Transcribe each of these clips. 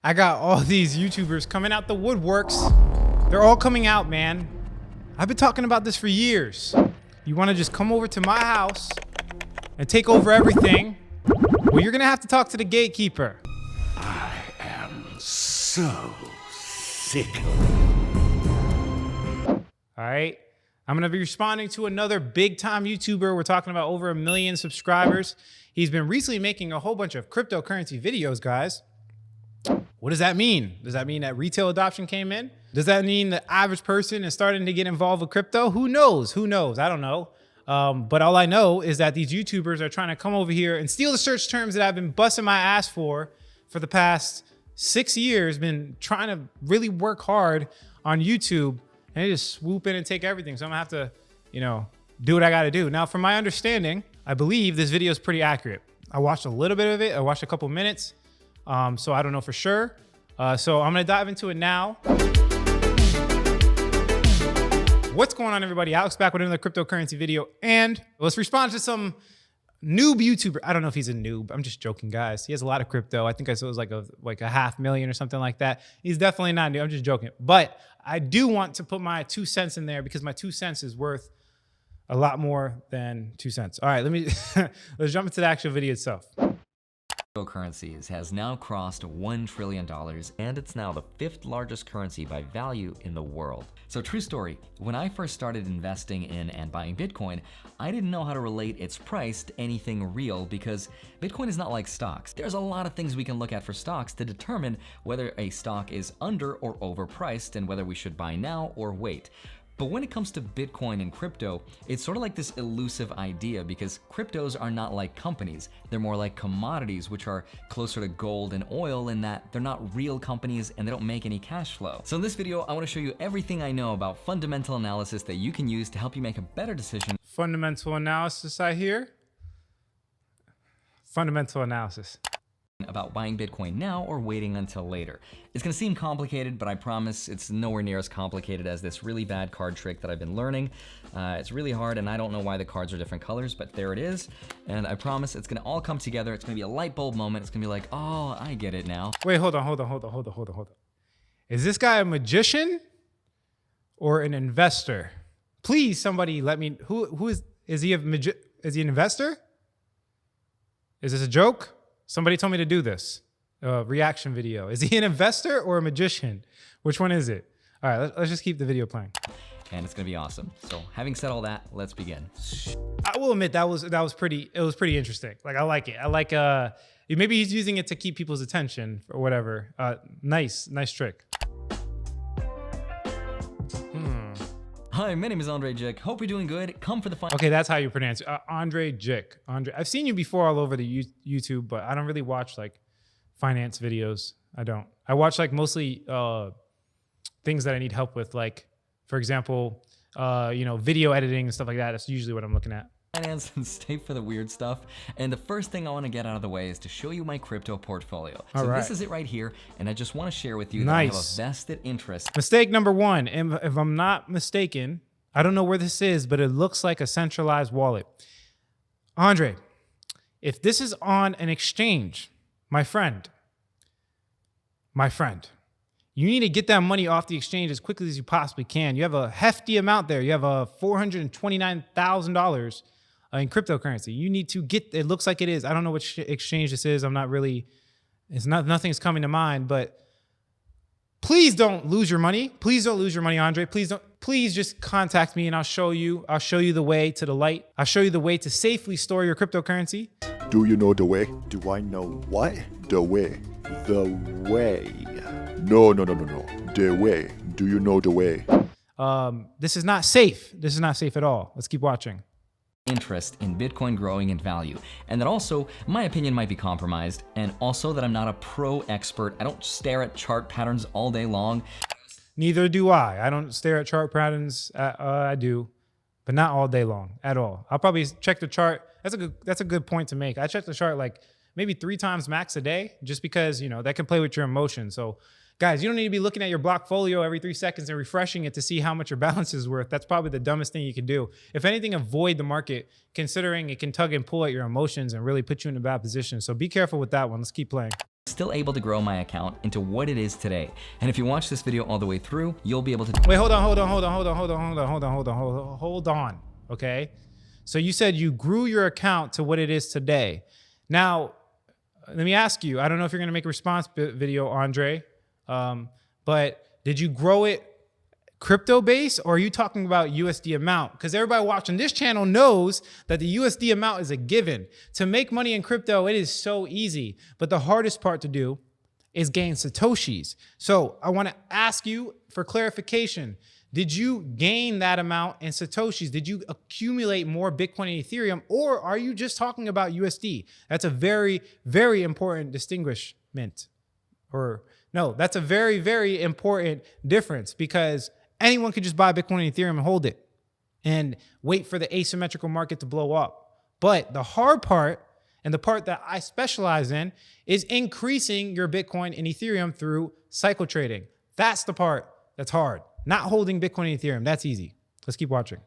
I got all these YouTubers coming out the woodworks. They're all coming out, man. I've been talking about this for years. You want to just come over to my house and take over everything? Well, you're going to have to talk to the gatekeeper. I am so sick. All right. I'm going to be responding to another big time YouTuber. We're talking about over 1 million subscribers. He's been recently making a whole bunch of cryptocurrency videos, guys. What does that mean? Does that mean that retail adoption came in? Does that mean the average person is starting to get involved with crypto? Who knows? Who knows? I don't know. But all I know is that these YouTubers are trying to come over here and steal the search terms that I've been busting my ass for the past 6 years, been trying to really work hard on YouTube, and they just swoop in and take everything. So I'm gonna have to, do what I gotta do. Now, from my understanding, I believe this video is pretty accurate. I watched a little bit of it. I watched a couple minutes. So I don't know for sure. So I'm gonna dive into it now. What's going on, everybody? Alex back with another cryptocurrency video, and let's respond to some noob YouTuber. I don't know if he's a noob. I'm just joking, guys. He has a lot of crypto. I think I saw it was like a 500,000 or something like that. He's definitely not new. I'm just joking. But I do want to put my 2 cents in there because my 2 cents is worth a lot more than 2 cents. All right, let's jump into the actual video itself. Cryptocurrencies has now crossed $1 trillion, and it's now the 5th largest currency by value in the world. So true story, when I first started investing in and buying Bitcoin, I didn't know how to relate its price to anything real because Bitcoin is not like stocks. There's a lot of things we can look at for stocks to determine whether a stock is under or overpriced and whether we should buy now or wait. But when it comes to Bitcoin and crypto, it's sort of like this elusive idea because cryptos are not like companies. They're more like commodities, which are closer to gold and oil in that they're not real companies and they don't make any cash flow. So in this video, I want to show you everything I know about fundamental analysis that you can use to help you make a better decision. Fundamental analysis, I hear. Fundamental analysis. About buying Bitcoin now or waiting until later. It's gonna seem complicated, but I promise it's nowhere near as complicated as this really bad card trick that I've been learning. It's really hard, and I don't know why the cards are different colors, but there it is. And I promise it's gonna all come together. It's gonna be a light bulb moment. It's gonna be like, oh, I get it now. Wait, hold on. Is this guy a magician or an investor? Please, somebody let me, is he an investor? Is this a joke? Somebody told me to do this reaction video. Is he an investor or a magician? Which one is it? All right, let's just keep the video playing. And it's gonna be awesome. So having said all that, let's begin. I will admit that was pretty interesting. Like, I like it. I like maybe he's using it to keep people's attention or whatever. Nice trick. Hi, my name is Andrei Jikh. Hope you're doing good. Come for the fun. Okay, that's how you pronounce it. Andrei Jikh. I've seen you before all over the YouTube, but I don't really watch like finance videos. I don't. I watch like mostly things that I need help with, like, for example, video editing and stuff like that. That's usually what I'm looking at. Finance and stay for the weird stuff. And the first thing I want to get out of the way is to show you my crypto portfolio. So this is it right here, and I just want to share with you that I have a vested interest. Mistake number one, if I'm not mistaken, I don't know where this is, but it looks like a centralized wallet. Andre, if this is on an exchange, my friend, you need to get that money off the exchange as quickly as you possibly can. You have a hefty amount there. You have a $429,000 in cryptocurrency. You need to get, it looks like it is. I don't know which exchange this is. I'm not really, nothing's coming to mind, but please don't lose your money. Please don't lose your money, Andre. Please just contact me and I'll show you the way to the light. I'll show you the way to safely store your cryptocurrency. Do you know the way? Do I know what? The way. The way. No. The way. Do you know the way? This is not safe. This is not safe at all. Let's keep watching. Interest in Bitcoin growing in value, and that also my opinion might be compromised, and also that I'm not a pro expert. I don't stare at chart patterns all day long. Neither do I. I don't stare at chart patterns. I do, but not all day long at all. I'll probably check the chart. That's a good point to make. I check the chart like maybe 3 times max a day, just because that can play with your emotions. So guys, you don't need to be looking at your blockfolio every 3 seconds and refreshing it to see how much your balance is worth. That's probably the dumbest thing you can do. If anything, avoid the market, considering it can tug and pull at your emotions and really put you in a bad position. So be careful with that one. Let's keep playing. still able to grow my account into what it is today. And if you watch this video all the way through, you'll be able to— Wait, hold on, okay? So you said you grew your account to what it is today. Now, let me ask you, I don't know if you're gonna make a response video, Andre, but did you grow it crypto base, or are you talking about USD amount? Because everybody watching this channel knows that the USD amount is a given. To make money in crypto, it is so easy, but the hardest part to do is gain Satoshis. So I want to ask you for clarification. Did you gain that amount in Satoshis? Did you accumulate more Bitcoin and Ethereum, or are you just talking about USD? That's a very, very important distinguishment. Or no, that's a very, very important difference, because anyone could just buy Bitcoin and Ethereum and hold it and wait for the asymmetrical market to blow up. But the hard part, and the part that I specialize in, is increasing your Bitcoin and Ethereum through cycle trading. That's the part that's hard. Not holding Bitcoin and Ethereum, that's easy. Let's keep watching.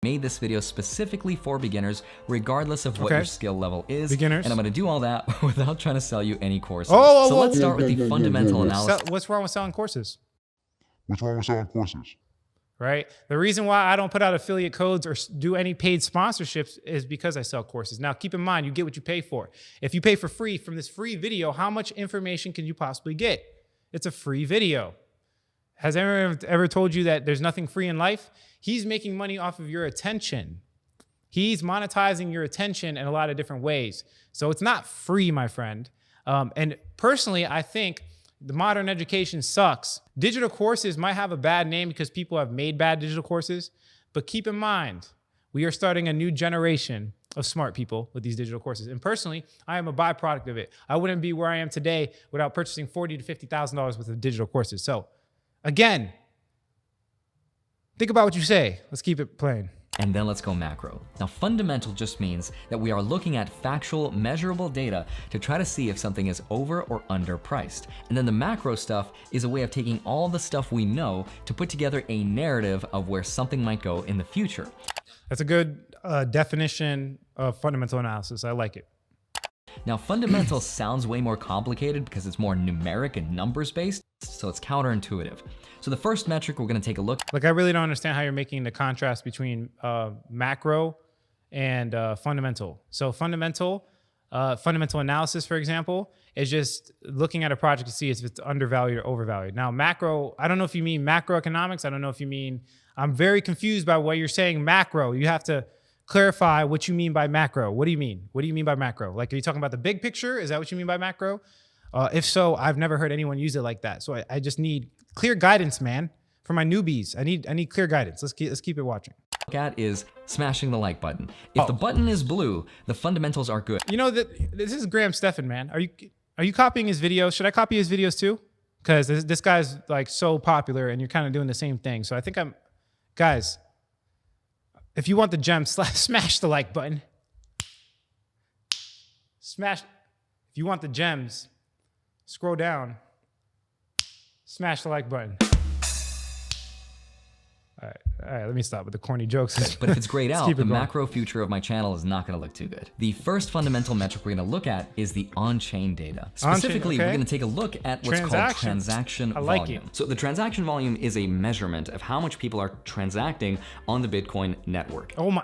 Made this video specifically for beginners, regardless of what your skill level is. Beginners. And I'm gonna do all that without trying to sell you any courses. So let's start with the fundamental analysis. What's wrong with selling courses? What's wrong with selling courses? Right? The reason why I don't put out affiliate codes or do any paid sponsorships is because I sell courses. Now, keep in mind, you get what you pay for. If you pay for free from this free video, how much information can you possibly get? It's a free video. Has anyone ever told you that there's nothing free in life? He's making money off of your attention. He's monetizing your attention in a lot of different ways. So it's not free, my friend. And personally, I think the modern education sucks. Digital courses might have a bad name because people have made bad digital courses, but keep in mind, we are starting a new generation of smart people with these digital courses. And personally, I am a byproduct of it. I wouldn't be where I am today without purchasing $40,000 to $50,000 worth of digital courses. So again, think about what you say. Let's keep it plain. And then let's go macro. Now, fundamental just means that we are looking at factual, measurable data to try to see if something is over or underpriced. And then the macro stuff is a way of taking all the stuff we know to put together a narrative of where something might go in the future. That's a good definition of fundamental analysis. I like it. Now, fundamental sounds way more complicated because it's more numeric and numbers based, so it's counterintuitive. So the first metric we're gonna take a look. Like, I really don't understand how you're making the contrast between macro and fundamental. So fundamental analysis, for example, is just looking at a project to see if it's undervalued or overvalued. Now, macro, I don't know if you mean macroeconomics. I don't know if you mean, I'm very confused by what you're saying macro. You have to clarify what you mean by macro. What do you mean? What do you mean by macro? Like, are you talking about the big picture? Is that what you mean by macro? If so, I've never heard anyone use it like that. So I just need clear guidance, man. For my newbies, I need clear guidance. Let's keep it watching. Look at is smashing the like button. If the button is blue, the fundamentals are good. You know that this is Graham Stephan, man. Are you copying his videos? Should I copy his videos too? Because this guy's like so popular, and you're kind of doing the same thing. So I think guys. If you want the gem, smash the like button. If you want the gems, scroll down, smash the like button. All right, let me stop with the corny jokes. But if it's grayed out, the macro future of my channel is not gonna look too good. The first fundamental metric we're gonna look at is the on-chain data. Specifically, we're gonna take a look at what's called transaction volume. So the transaction volume is a measurement of how much people are transacting on the Bitcoin network. Oh my.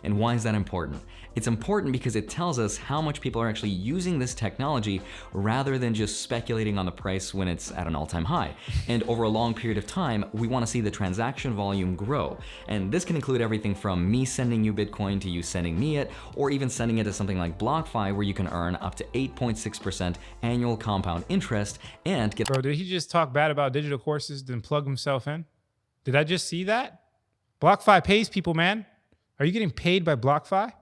And why is that important? It's important because it tells us how much people are actually using this technology rather than just speculating on the price when it's at an all-time high. And over a long period of time, we want to see the transaction volume grow. And this can include everything from me sending you Bitcoin to you sending me it, or even sending it to something like BlockFi, where you can earn up to 8.6% annual compound interest and get— Bro, did he just talk bad about digital courses then plug himself in? Did I just see that? BlockFi pays people, man. Are you getting paid by BlockFi?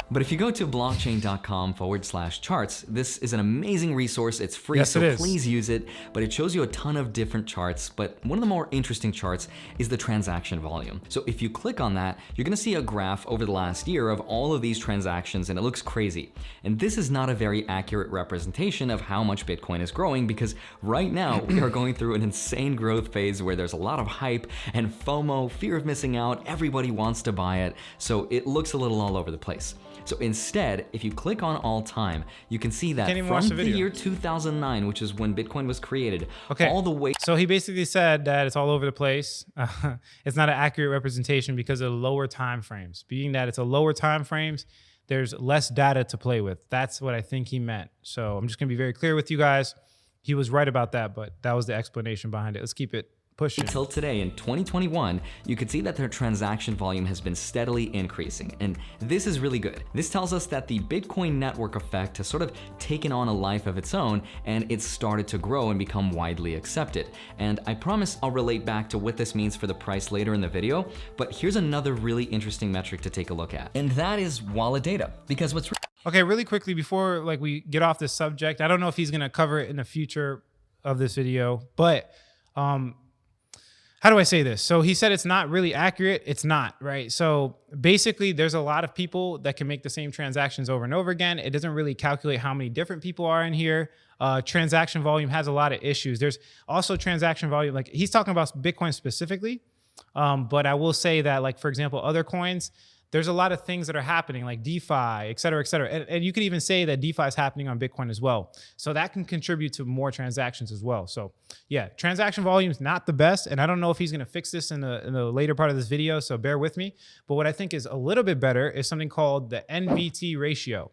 But if you go to blockchain.com/charts, this is an amazing resource. It's free, yes, so please use it. But it shows you a ton of different charts. But one of the more interesting charts is the transaction volume. So if you click on that, you're gonna see a graph over the last year of all of these transactions, and it looks crazy. And this is not a very accurate representation of how much Bitcoin is growing, because right now we are going through an insane growth phase where there's a lot of hype and FOMO, fear of missing out. Everybody wants to buy it. So it looks a little all over the place. So instead, if you click on all time, you can see that Can't even from watch the the video. year 2009, which is when Bitcoin was created, Okay. all the way So he basically said that it's all over the place. It's not an accurate representation because of lower time frames. Being that it's a lower time frames, there's less data to play with. That's what I think he meant. So I'm just gonna be very clear with you guys. He was right about that, but that was the explanation behind it. Let's keep it pushing. until today in 2021, you could see that their transaction volume has been steadily increasing. And this is really good. This tells us that the Bitcoin network effect has sort of taken on a life of its own, and it's started to grow and become widely accepted. And I promise I'll relate back to what this means for the price later in the video, but here's another really interesting metric to take a look at. And that is wallet data. Because what's Okay, really quickly before we get off this subject, I don't know if he's gonna cover it in the future of this video, but how do I say this? So he said it's not really accurate. It's not, right? So basically there's a lot of people that can make the same transactions over and over again. It doesn't really calculate how many different people are in here. Transaction volume has a lot of issues. There's also transaction volume, like he's talking about Bitcoin specifically. But I will say that, like, for example, other coins, there's a lot of things that are happening like DeFi, et cetera, et cetera. And you could even say that DeFi is happening on Bitcoin as well. So that can contribute to more transactions as well. So yeah, transaction volume is not the best. And I don't know if he's going to fix this in the later part of this video. So bear with me. But what I think is a little bit better is something called the NVT ratio.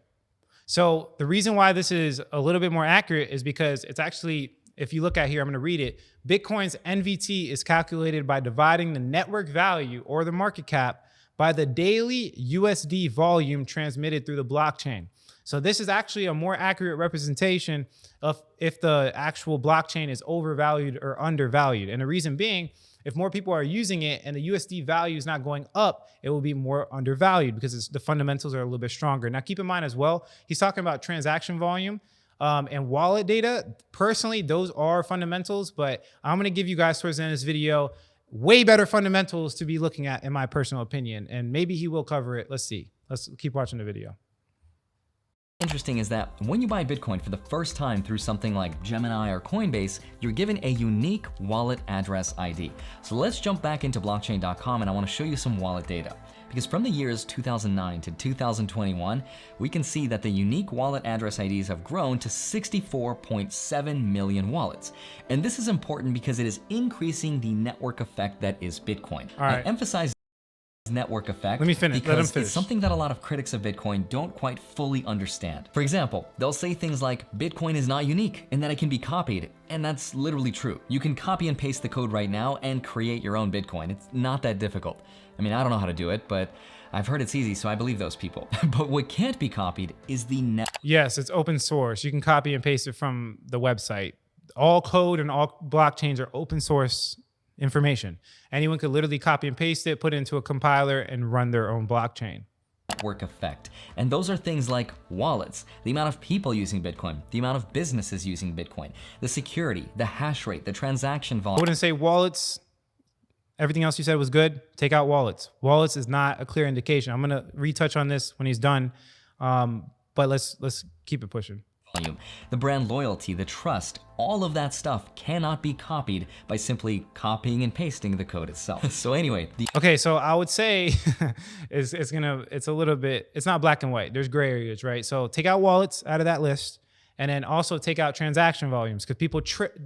So the reason why this is a little bit more accurate is because it's actually, if you look at here, I'm going to read it. Bitcoin's NVT is calculated by dividing the network value or the market cap by the daily USD volume transmitted through the blockchain. So this is actually a more accurate representation of if the actual blockchain is overvalued or undervalued. And the reason being, if more people are using it and the USD value is not going up, it will be more undervalued because the fundamentals are a little bit stronger. Now keep in mind as well, he's talking about transaction volume and wallet data. Personally, those are fundamentals, but I'm gonna give you guys towards the end of this video way better fundamentals to be looking at, in my personal opinion, and maybe he will cover it. Let's see. Let's keep watching the video. interesting is that when you buy Bitcoin for the first time through something like Gemini or Coinbase, you're given a unique wallet address ID. So let's jump back into blockchain.com and I want to show you some wallet data. Because from the years 2009 to 2021, we can see that the unique wallet address IDs have grown to 64.7 million wallets. And this is important because it is increasing the network effect that is Bitcoin. All right. I emphasize network effect. Let me finish. Let him Because finish. it's something that a lot of critics of Bitcoin don't quite fully understand. For example, they'll say things like Bitcoin is not unique and that it can be copied. And that's literally true. You can copy and paste the code right now and create your own Bitcoin. It's not that difficult. I mean, I don't know how to do it, but I've heard it's easy, so I believe those people. But what can't be copied is the network. Yes, it's open source. You can copy and paste it from the website. All code and all blockchains are open source information. Anyone could literally copy and paste it, put it into a compiler, and run their own blockchain. Network effect. And those are things like wallets, the amount of people using Bitcoin, the amount of businesses using Bitcoin, the security, the hash rate, the transaction I volume. wouldn't say wallets. Everything else you said was good. Take out wallets. Wallets is not a clear indication. I'm gonna retouch on this when he's done, but let's keep it pushing. The brand loyalty, the trust, all of that stuff cannot be copied by simply copying and pasting the code itself. So anyway, Okay, so I would say it's a little bit, it's not black and white. There's gray areas, right? So take out wallets out of that list, and then also take out transaction volumes, because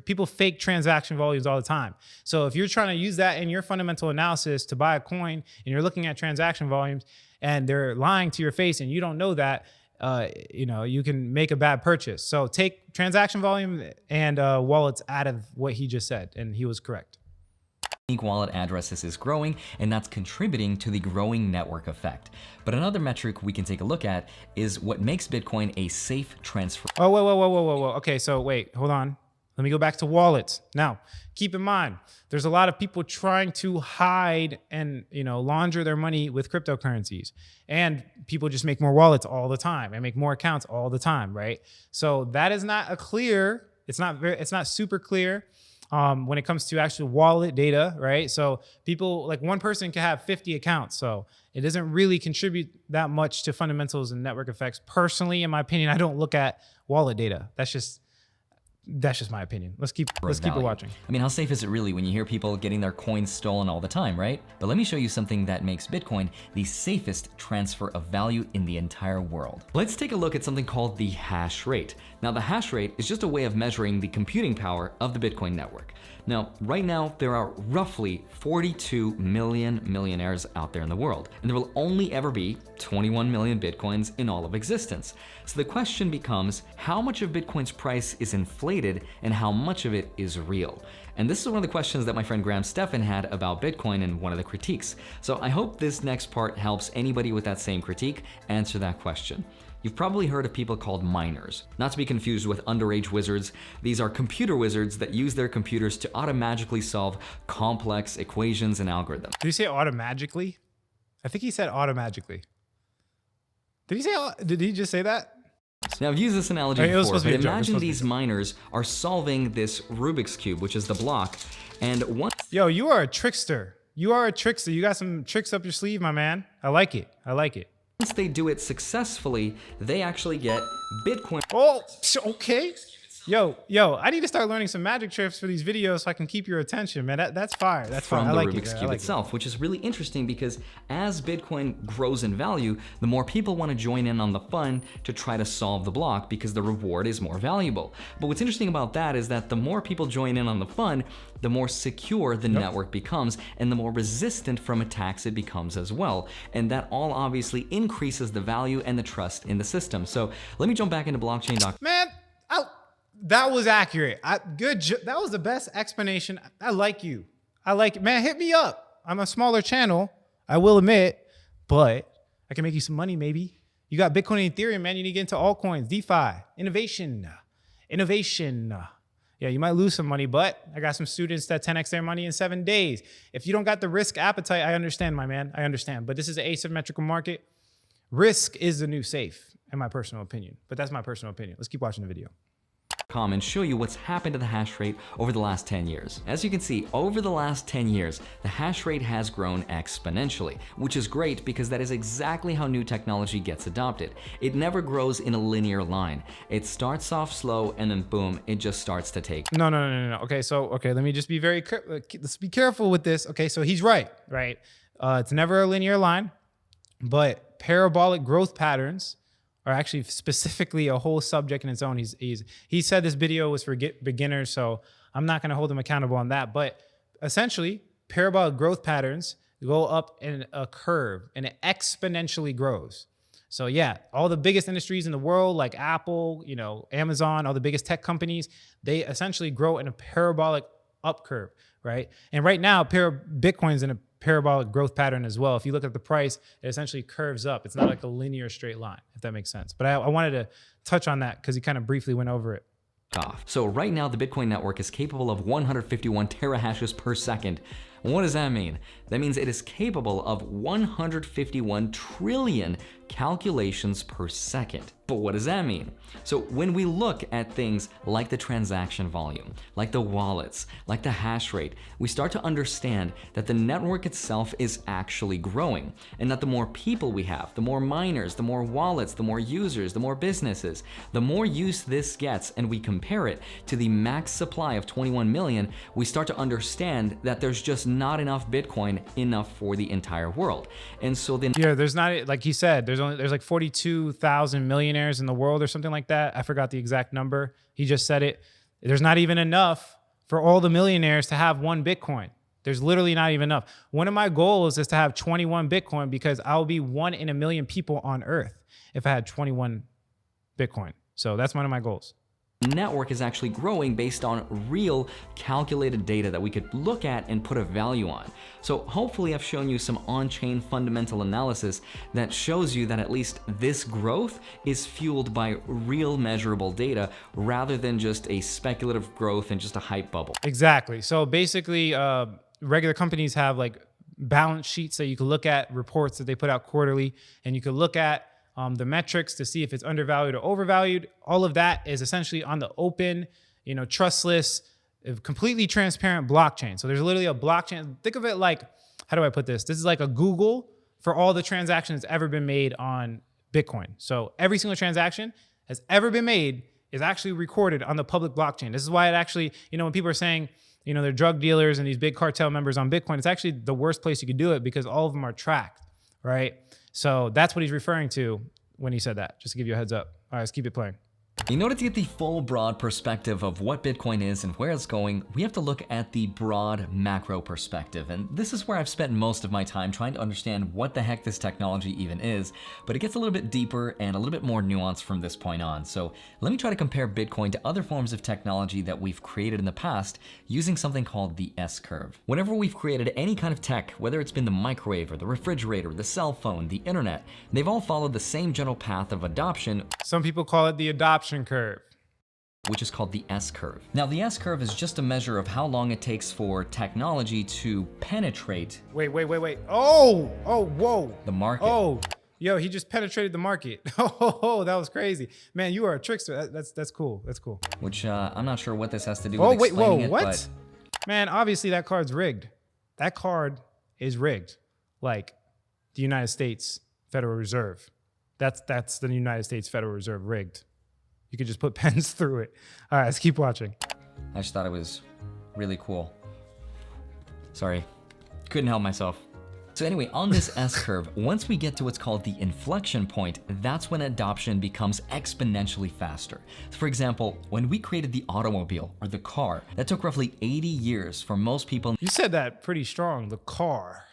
people fake transaction volumes all the time. So if you're trying to use that in your fundamental analysis to buy a coin and you're looking at transaction volumes and they're lying to your face and you don't know that, you can make a bad purchase. So take transaction volume and wallets out of what he just said, and he was correct. unique wallet addresses is growing, and that's contributing to the growing network effect. But another metric we can take a look at is what makes Bitcoin a safe transfer. Oh, whoa. Okay, so wait, hold on. Let me go back to wallets. Now, keep in mind, there's a lot of people trying to hide and launder their money with cryptocurrencies. And people just make more wallets all the time and make more accounts all the time, right? So that is not it's not super clear when it comes to actual wallet data, right? So people, like one person can have 50 accounts. So it doesn't really contribute that much to fundamentals and network effects. Personally, in my opinion, I don't look at wallet data. That's just That's just my opinion. Let's keep it value. watching. I mean, how safe is it really when you hear people getting their coins stolen all the time, right? But let me show you something that makes Bitcoin the safest transfer of value in the entire world. Let's take a look at something called the hash rate. Now, the hash rate is just a way of measuring the computing power of the Bitcoin network. Now, right now, there are roughly 42 million millionaires out there in the world, and there will only ever be 21 million Bitcoins in all of existence. So the question becomes, how much of Bitcoin's price is inflated and how much of it is real? And this is one of the questions that my friend Graham Stephan had about Bitcoin in one of the critiques. So I hope this next part helps anybody with that same critique answer that question. You've probably heard of people called miners, not to be confused with underage wizards. These are computer wizards that use their computers to automatically solve complex equations and algorithms. Did he say automagically? I think he said automagically. Did he just say that? Now, I've used this analogy it was before, supposed to but be a joke. imagine these miners are solving this Rubik's Cube, which is the block, and once Yo, you are a trickster. You are a trickster. You got some tricks up your sleeve, my man. I like it. I like it. they do it successfully, they actually get Bitcoin. Oh, okay. Yo, I need to start learning some magic tricks for these videos so I can keep your attention, man. That's fire. That's fire. From I the like Rubik's it. Cube itself, which is really interesting because as Bitcoin grows in value, the more people want to join in on the fun to try to solve the block because the reward is more valuable. But what's interesting about that is that the more people join in on the fun, the more secure the network becomes and the more resistant from attacks it becomes as well. And that all obviously increases the value and the trust in the system. So let me jump back into blockchain. Man, that was accurate. That was the best explanation. I like you. I like it. Man, hit me up. I'm a smaller channel, I will admit, but I can make you some money maybe. You got Bitcoin and Ethereum, man. You need to get into altcoins, DeFi, innovation. Yeah, you might lose some money, but I got some students that 10x their money in 7 days. If you don't got the risk appetite, I understand, my man. I understand. But this is an asymmetrical market. Risk is the new safe, in my personal opinion. But that's my personal opinion. Let's keep watching the video. And show you what's happened to the hash rate over the last 10 years. As you can see, over the last 10 years, the hash rate has grown exponentially, which is great because that is exactly how new technology gets adopted. It never grows in a linear line. It starts off slow and then boom, it just starts to take. No. Okay, let me just be let's be careful with this. Okay, so he's right? It's never a linear line, but parabolic growth patterns are actually specifically a whole subject in its own. He said this video was for beginners, so I'm not going to hold him accountable on that. But essentially, parabolic growth patterns go up in a curve, and it exponentially grows. So yeah, all the biggest industries in the world, like Apple, Amazon, all the biggest tech companies, they essentially grow in a parabolic up curve, right? And right now, Bitcoin's in a parabolic growth pattern as well. If you look at the price, it essentially curves up. It's not like a linear straight line, if that makes sense. But I wanted to touch on that because he kind of briefly went over it. So right now, the Bitcoin network is capable of 151 terahashes per second. What does that mean? That means it is capable of 151 trillion calculations per second. But what does that mean? So when we look at things like the transaction volume, like the wallets, like the hash rate, we start to understand that the network itself is actually growing, and that the more people we have, the more miners, the more wallets, the more users, the more businesses, the more use this gets, and we compare it to the max supply of 21 million, we start to understand that there's just not enough Bitcoin enough for the entire world. And so then there's not, like he said, there's like 42,000 millionaires in the world or something like that. I forgot the exact number. He just said it. There's not even enough for all the millionaires to have one Bitcoin. There's literally not even enough. One of my goals is to have 21 Bitcoin because I'll be 1 in a million people on Earth if I had 21 Bitcoin. So that's one of my goals. Network is actually growing based on real calculated data that we could look at and put a value on. So hopefully I've shown you some on-chain fundamental analysis that shows you that at least this growth is fueled by real measurable data rather than just a speculative growth and just a hype bubble. Exactly. So basically, regular companies have like balance sheets that you can look at, reports that they put out quarterly, and you can look at the metrics to see if it's undervalued or overvalued. All of that is essentially on the open, trustless, completely transparent blockchain. So there's literally a blockchain. Think of it like, how do I put this? This is like a Google for all the transactions that's ever been made on Bitcoin. So every single transaction has ever been made is actually recorded on the public blockchain. This is why it actually, when people are saying, they're drug dealers and these big cartel members on Bitcoin, it's actually the worst place you could do it because all of them are tracked, right? So that's what he's referring to when he said that, just to give you a heads up. All right, let's keep it playing. In order to get the full broad perspective of what Bitcoin is and where it's going, we have to look at the broad macro perspective. And this is where I've spent most of my time trying to understand what the heck this technology even is, but it gets a little bit deeper and a little bit more nuanced from this point on. So let me try to compare Bitcoin to other forms of technology that we've created in the past using something called the S-curve. Whenever we've created any kind of tech, whether it's been the microwave or the refrigerator, the cell phone, the internet, they've all followed the same general path of adoption. Some people call it the adoption curve, which is called the S-curve. Now, the S-curve is just a measure of how long it takes for technology to penetrate. Wait. Oh, whoa. The market. Oh, yo, he just penetrated the market. Oh, that was crazy. Man, you are a trickster. That's cool. That's cool. Which I'm not sure what this has to do Oh, with wait, explaining whoa, it, what? but Man, obviously that card's rigged. That card is rigged. Like the United States Federal Reserve. That's the United States Federal Reserve rigged. You could just put pens through it. All right, let's keep watching. I just thought it was really cool. Sorry, couldn't help myself. So anyway, on this S-curve, once we get to what's called the inflection point, that's when adoption becomes exponentially faster. So for example, when we created the automobile or the car, that took roughly 80 years for most people. You said that pretty strong. The car.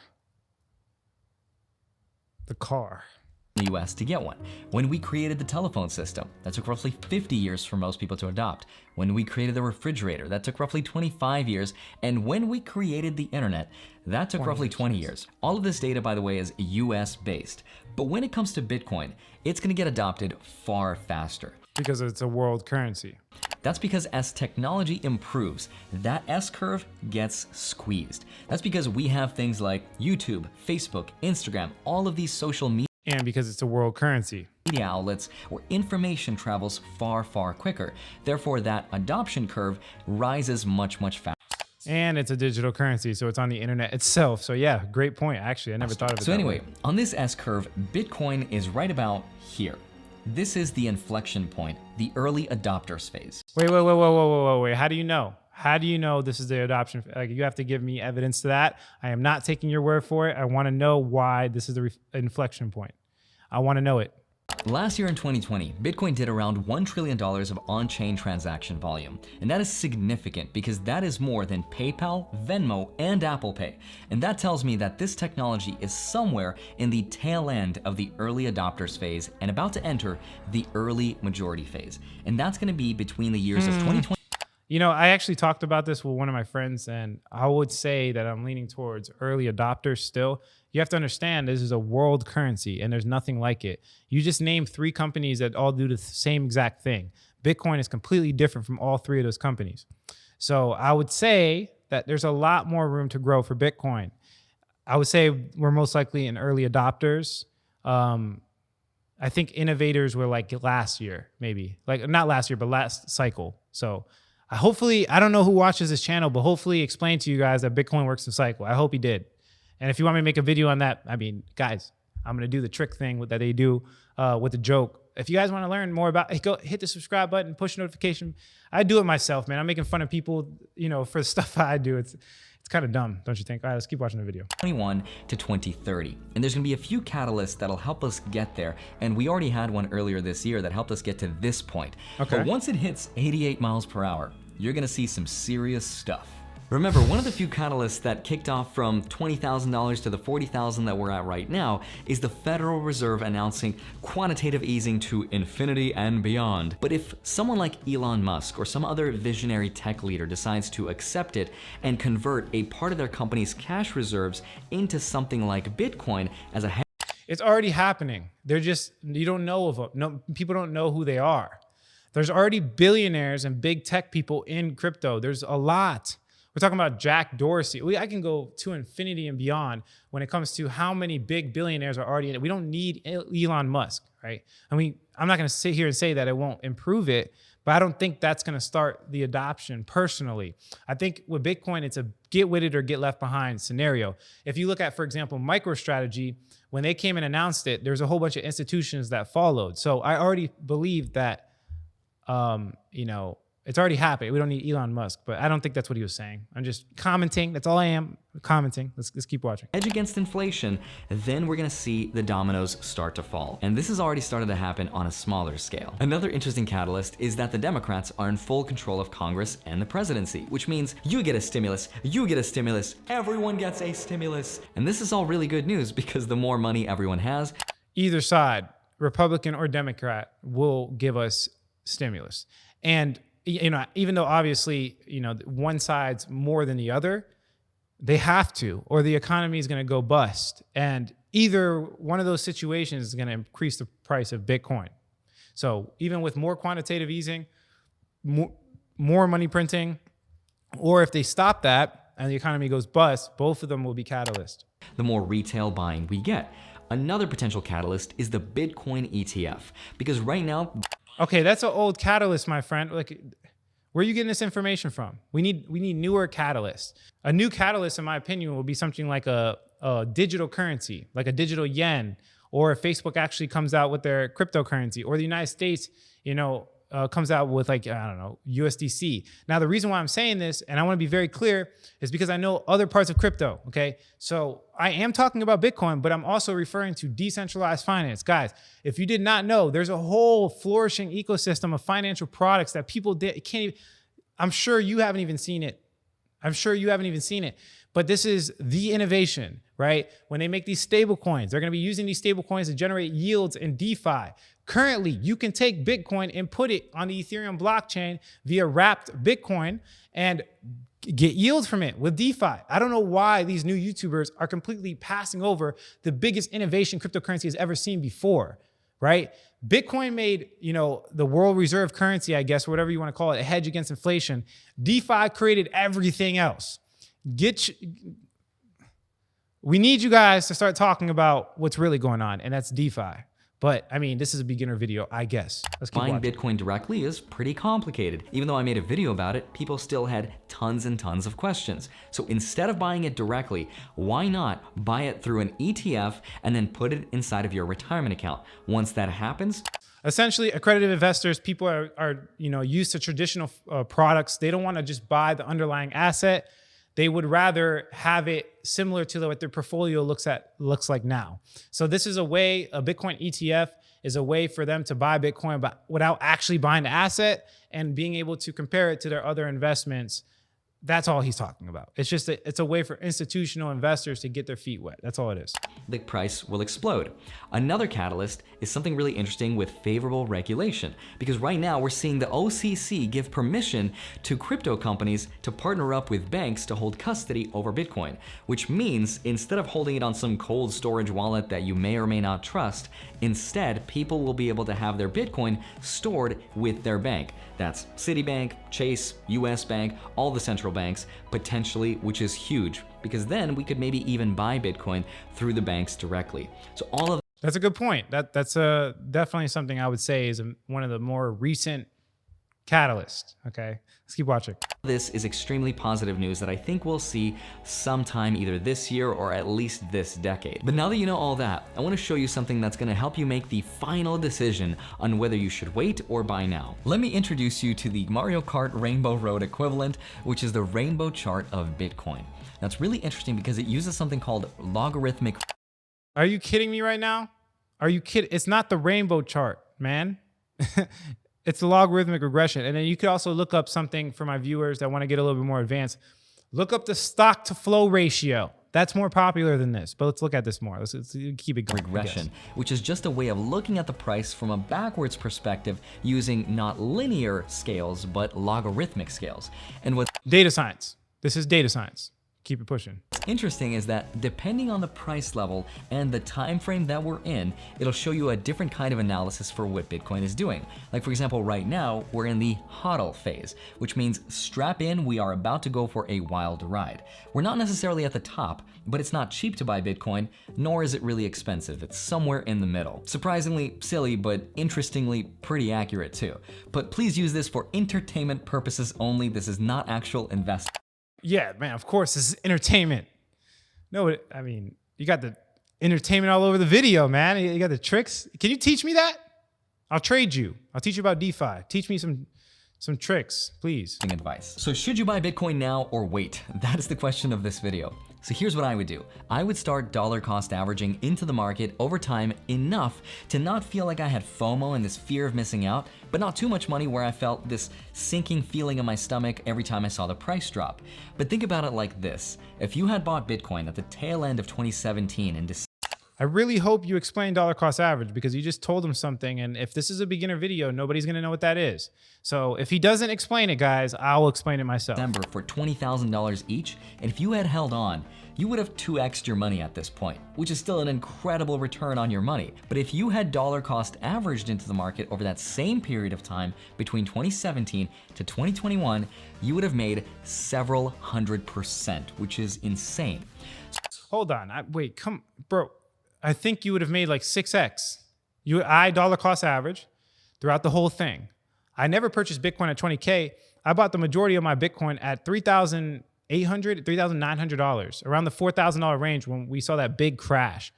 In the US to get one. When we created the telephone system, that took roughly 50 years for most people to adopt. When we created the refrigerator, that took roughly 25 years. And when we created the internet, that took roughly 20 years. All of this data, by the way, is US based. But when it comes to Bitcoin, it's gonna get adopted far faster. Because it's a world currency. That's because as technology improves, that S-curve gets squeezed. That's because we have things like YouTube, Facebook, Instagram, all of these social media. And because it's a world currency. Media outlets where information travels far, far quicker. Therefore, that adoption curve rises much, much faster. And it's a digital currency, so it's on the internet itself. So yeah, great point. Actually, I never thought of it So that anyway, way. on this S-curve, Bitcoin is right about here. This is the inflection point, the early adopters phase. Wait. How do you know? How do you know this is the adoption? Like, you have to give me evidence to that. I am not taking your word for it. I want to know why this is the inflection point. I want to know it. Last year in 2020, Bitcoin did around $1 trillion of on-chain transaction volume. And that is significant because that is more than PayPal, Venmo, and Apple Pay. And that tells me that this technology is somewhere in the tail end of the early adopters phase and about to enter the early majority phase. And that's going to be between the years of 2020. I actually talked about this with one of my friends, and I would say that I'm leaning towards early adopters still. You have to understand this is a world currency and there's nothing like it. You just named 3 companies that all do the same exact thing. Bitcoin is completely different from all 3 of those companies. So I would say that there's a lot more room to grow for Bitcoin. I would say we're most likely in early adopters. I think innovators were like last year, maybe. Like not last year, but last cycle. So hopefully, I don't know who watches this channel, but hopefully explain to you guys that Bitcoin works in cycle. I hope he did. And if you want me to make a video on that, I mean, guys, I'm going to do the trick thing that they do with the joke. If you guys want to learn more about it, go hit the subscribe button, push notification. I do it myself, man. I'm making fun of people, for the stuff I do. It's kind of dumb, don't you think? All right, let's keep watching the video. 2021 to 2030. And there's gonna be a few catalysts that'll help us get there. And we already had one earlier this year that helped us get to this point. Okay. But once it hits 88 miles per hour, you're gonna see some serious stuff. Remember, one of the few catalysts that kicked off from $20,000 to the $40,000 that we're at right now is the Federal Reserve announcing quantitative easing to infinity and beyond. But if someone like Elon Musk or some other visionary tech leader decides to accept it and convert a part of their company's cash reserves into something like Bitcoin as a It's already happening. You don't know of them. No, people don't know who they are. There's already billionaires and big tech people in crypto. There's a lot. We're talking about Jack Dorsey. I can go to infinity and beyond when it comes to how many big billionaires are already in it. We don't need Elon Musk, right? I mean, I'm not going to sit here and say that it won't improve it, but I don't think that's going to start the adoption personally. I think with Bitcoin, it's a get with it or get left behind scenario. If you look at, for example, MicroStrategy, when they came and announced it, there's a whole bunch of institutions that followed. So I already believe that you know, it's already happened. We don't need Elon Musk, but I don't think that's what he was saying. I'm just commenting. That's all I am, commenting. Let's keep watching. Hedge against inflation, then we're gonna see the dominoes start to fall. And this has already started to happen on a smaller scale. Another interesting catalyst is that the Democrats are in full control of Congress and the presidency, which means you get a stimulus, everyone gets a stimulus. And this is all really good news because the more money everyone has, either side, Republican or Democrat, will give us stimulus. And you know, even though obviously, you know, one side's more than the other, they have to, or the economy is going to go bust. And either one of those situations is going to increase the price of Bitcoin. So even with more quantitative easing, more money printing, or if they stop that and the economy goes bust, both of them will be catalyst. The more retail buying we get. Another potential catalyst is the Bitcoin ETF, because right now, okay, that's an old catalyst, my friend. Like, where are you getting this information from? We need newer catalysts. A new catalyst, in my opinion, will be something like a digital currency, like a digital yen, or if Facebook actually comes out with their cryptocurrency, or the United States, you know, comes out with, like, I don't know, USDC. Now, the reason why I'm saying this, and I want to be very clear, is because I know other parts of crypto, okay? So I am talking about Bitcoin, but I'm also referring to decentralized finance. Guys, if you did not know, there's a whole flourishing ecosystem of financial products that people can't even, I'm sure you haven't even seen it. But this is the innovation, right? When they make these stable coins, they're going to be using these stable coins to generate yields in DeFi. Currently, you can take Bitcoin and put it on the Ethereum blockchain via wrapped Bitcoin and get yields from it with DeFi. I don't know why these new YouTubers are completely passing over the biggest innovation cryptocurrency has ever seen before, right? Bitcoin made, you know, the world reserve currency, I guess, or whatever you want to call it, a hedge against inflation. DeFi created everything else. We need you guys to start talking about what's really going on, and that's DeFi. But I mean, this is a beginner video, I guess. Let's keep buying watching. Bitcoin directly is pretty complicated. Even though I made a video about it, people still had tons and tons of questions. So instead of buying it directly, why not buy it through an ETF and then put it inside of your retirement account? Once that happens, essentially, accredited investors, people are you know, used to traditional products. They don't want to just buy the underlying asset. They would rather have it similar to what their portfolio looks like now. So this is a way, a Bitcoin ETF is a way for them to buy Bitcoin, but without actually buying the asset and being able to compare it to their other investments. That's all he's talking about. It's just it's a way for institutional investors to get their feet wet. That's all it is. the price will explode. Another catalyst is something really interesting with favorable regulation, because right now we're seeing the OCC give permission to crypto companies to partner up with banks to hold custody over Bitcoin, which means instead of holding it on some cold storage wallet that you may or may not trust, instead people will be able to have their Bitcoin stored with their bank. That's Citibank, Chase, US Bank, all the central banks, potentially, which is huge, because then we could maybe even buy Bitcoin through the banks directly. So all of That's a good point. That's definitely something I would say is one of the more recent catalysts. Okay, let's keep watching. this is extremely positive news that I think we'll see sometime either this year or at least this decade. But now that you know all that, I want to show you something that's going to help you make the final decision on whether you should wait or buy now. Let me introduce you to the Mario Kart Rainbow Road equivalent, which is the rainbow chart of Bitcoin. That's really interesting because it uses something called logarithmic. Are you kidding me right now? Are you kidding? It's not the rainbow chart, man. It's the logarithmic regression. And then you could also look up something for my viewers that want to get a little bit more advanced. Look up the stock to flow ratio. That's more popular than this, but let's look at this more. Let's keep it going. Regression, which is just a way of looking at the price from a backwards perspective using not linear scales, but logarithmic scales. And what's Data science. This is data science. Keep it pushing. interesting is that depending on the price level and the time frame that we're in, it'll show you a different kind of analysis for what Bitcoin is doing. Like for example, right now, we're in the HODL phase, which means strap in, we are about to go for a wild ride. We're not necessarily at the top, but it's not cheap to buy Bitcoin, nor is it really expensive. It's somewhere in the middle. Surprisingly silly, but interestingly pretty accurate too. But please use this for entertainment purposes only. This is not actual investment. Yeah, man, of course, this is entertainment. No, I mean, you got the entertainment all over the video, man. You got the tricks. Can you teach me that? I'll trade you. I'll teach you about DeFi. Teach me some tricks, please. Advice. So should you buy Bitcoin now or wait? That is the question of this video. So here's what I would do. I would start dollar cost averaging into the market over time enough to not feel like I had FOMO and this fear of missing out, but not too much money where I felt this sinking feeling in my stomach every time I saw the price drop. But think about it like this. If you had bought Bitcoin at the tail end of 2017 and I really hope you explain dollar cost average, because you just told them something. And if this is a beginner video, nobody's going to know what that is. So if he doesn't explain it, guys, I'll explain it myself. December for $20,000 each, and if you had held on, you would have 2x'd your money at this point, which is still an incredible return on your money. But if you had dollar cost averaged into the market over that same period of time between 2017 to 2021, you would have made several 100%, which is insane. Hold on. Wait, bro. I think you would have made like 6x. I dollar cost average throughout the whole thing. I never purchased Bitcoin at 20K. I bought the majority of my Bitcoin at $3,800, $3,900, around the $4,000 range when we saw that big crash.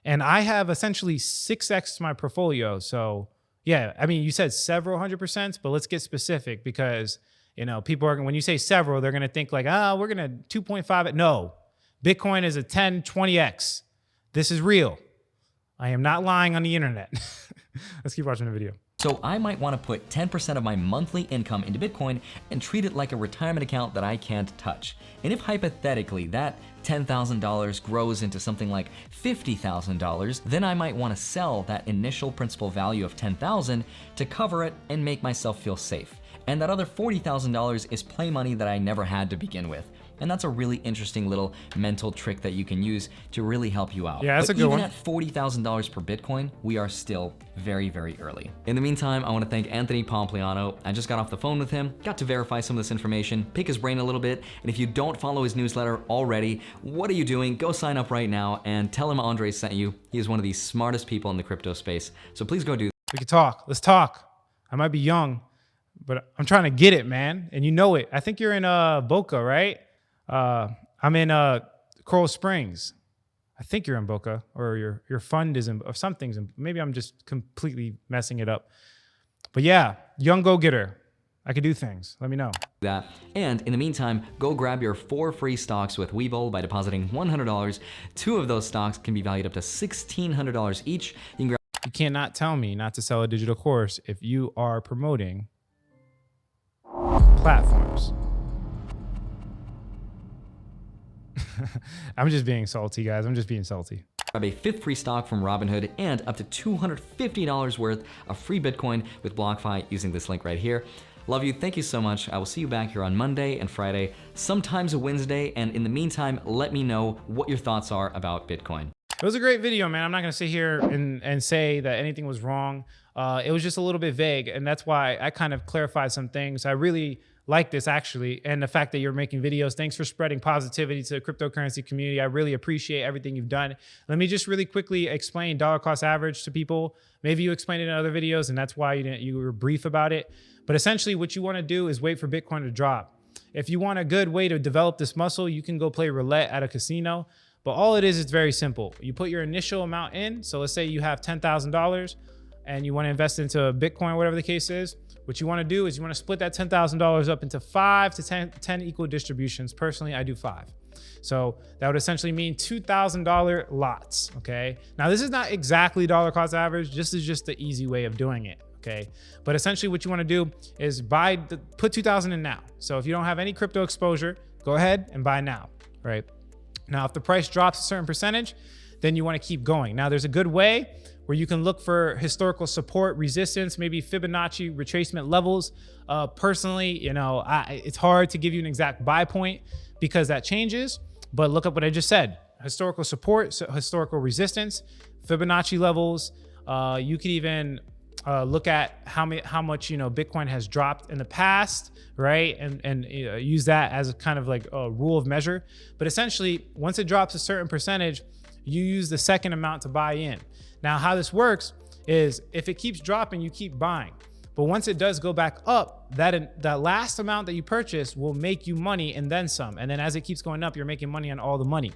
And I have essentially 6x my portfolio. So yeah, I mean, you said several 100%, but let's get specific, because people are, when you say several, they're gonna think like, we're gonna 2.5 it. No, Bitcoin is a 10, 20x. This is real. I am not lying on the internet. Let's keep watching the video. So I might want to put 10% of my monthly income into Bitcoin and treat it like a retirement account that I can't touch. And if hypothetically that $10,000 grows into something like $50,000, then I might want to sell that initial principal value of $10,000 to cover it and make myself feel safe. And that other $40,000 is play money that I never had to begin with. And that's a really interesting little mental trick that you can use to really help you out. Yeah, that's a good one. Even at $40,000 per Bitcoin, we are still very, very early. In the meantime, I want to thank Anthony Pompliano. I just got off the phone with him, got to verify some of this information, pick his brain a little bit. And if you don't follow his newsletter already, what are you doing? Go sign up right now and tell him Andrei sent you. He is one of the smartest people in the crypto space. So please go do that. We can talk. Let's talk. I might be young, but I'm trying to get it, man. And you know it. I think you're in Boca, right? I'm in Coral Springs. I think you're in Boca, or your fund is in, or something's in. Maybe I'm just completely messing it up. But yeah, young go-getter. I could do things. Let me know. That. And in the meantime, go grab your 4 free stocks with Webull by depositing $100. 2 of those stocks can be valued up to $1,600 each. You cannot tell me not to sell a digital course if you are promoting platforms. I'm just being salty, guys. I'm just being salty. Grab a 5th free stock from Robinhood and up to $250 worth of free Bitcoin with BlockFi using this link right here. Love you. Thank you so much. I will see you back here on Monday and Friday, sometimes a Wednesday. And in the meantime, let me know what your thoughts are about Bitcoin. It was a great video, man. I'm not going to sit here and say that anything was wrong. It was just a little bit vague. And that's why I kind of clarified some things. I really like this, actually. And the fact that you're making videos. Thanks for spreading positivity to the cryptocurrency community. I really appreciate everything you've done. Let me just really quickly explain dollar cost average to people. Maybe you explained it in other videos and that's why you were brief about it. But essentially what you want to do is wait for Bitcoin to drop. If you want a good way to develop this muscle, you can go play roulette at a casino. But all it is, it's very simple. You put your initial amount in. So let's say you have $10,000 and you want to invest into Bitcoin, whatever the case is. What you want to do is you want to split that $10,000 up into 5 to 10 equal distributions. Personally, I do 5. So that would essentially mean $2,000 lots, okay? Now, this is not exactly dollar cost average. This is just the easy way of doing it, okay? But essentially what you want to do is put 2,000 in now. So if you don't have any crypto exposure, go ahead and buy now, right? Now, if the price drops a certain percentage, then you want to keep going. Now, there's a good way where you can look for historical support, resistance, maybe Fibonacci retracement levels. Personally, it's hard to give you an exact buy point because that changes, but look up what I just said. Historical support, so historical resistance, Fibonacci levels. You could even look at how much Bitcoin has dropped in the past, right? And use that as a kind of like a rule of measure. But essentially, once it drops a certain percentage, you use the second amount to buy in. Now, how this works is if it keeps dropping, you keep buying. But once it does go back up, that last amount that you purchased will make you money and then some. And then as it keeps going up, you're making money on all the money.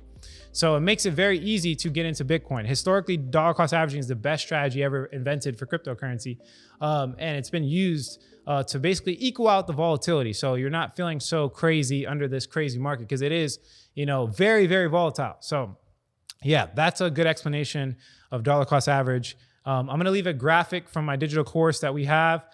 So it makes it very easy to get into Bitcoin. Historically, dollar cost averaging is the best strategy ever invented for cryptocurrency. And it's been used to basically equal out the volatility. So you're not feeling so crazy under this crazy market because it is, very, very volatile. So yeah, that's a good explanation of dollar cost average. I'm going to leave a graphic from my digital course that we have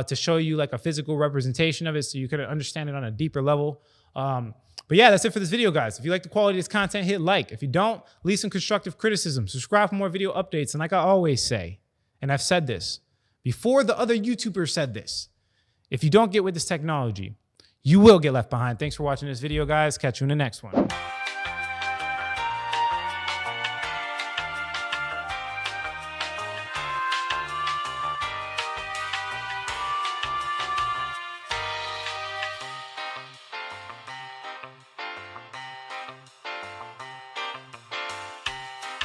to show you like a physical representation of it so you can understand it on a deeper level. But yeah, that's it for this video, guys. If you like the quality of this content, hit like. If you don't, leave some constructive criticism. Subscribe for more video updates. And like I always say, and I've said this before the other YouTubers said this, if you don't get with this technology, you will get left behind. Thanks for watching this video, guys. Catch you in the next one.